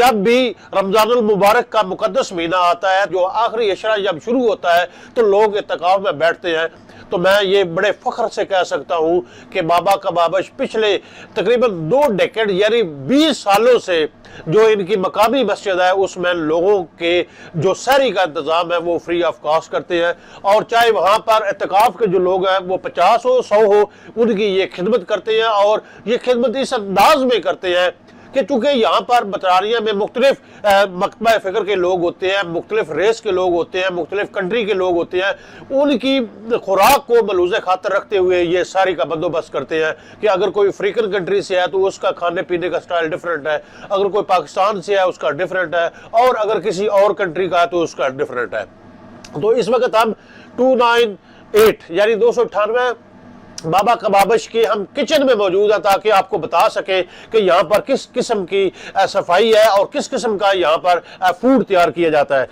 जब भी रमजानुल मुबारक का मुकद्दस महीना आता है, जो आखिरी अशरा जब शुरू होता है, तो लोग इत्तिकाफ में बैठते हैं। तो मैं ये बड़े फख्र से कह सकता हूँ कि बाबा कबाबश पिछले तकरीबन 2 डेकेड यानी 20 सालों से जो इनकी मकामी मस्जिद है उसमें लोगों के जो सहरी का इंतज़ाम है वो फ्री ऑफ कॉस्ट करते हैं। और चाहे वहाँ पर इत्तिकाफ के जो लोग हैं वो 50 हो 100 हो, उनकी ये खिदमत करते हैं। और ये खिदमत इस अंदाज में करते हैं कि चूंकि यहाँ पर बटालिया में मुख्तलिफ मकतबा फ़िक्र के लोग होते हैं, मुख्तलिफ रेस के लोग होते हैं, मुख्तलिफ कंट्री के लोग होते हैं, उनकी खुराक को मलूज़े खातर रखते हुए ये सारी का बंदोबस्त करते हैं कि अगर कोई अफ्रीकन कंट्री से है तो उसका खाने पीने का स्टाइल डिफरेंट है, अगर कोई पाकिस्तान से है उसका डिफरेंट है, और अगर किसी और कंट्री का है तो उसका डिफरेंट है। तो इस वक्त हम 298 यानी 298 बाबा कबाबश की हम किचन में मौजूद है, ताकि आपको बता सके कि यहाँ पर किस किस्म की सफाई है और किस किस्म का यहाँ पर फूड तैयार किया जाता है।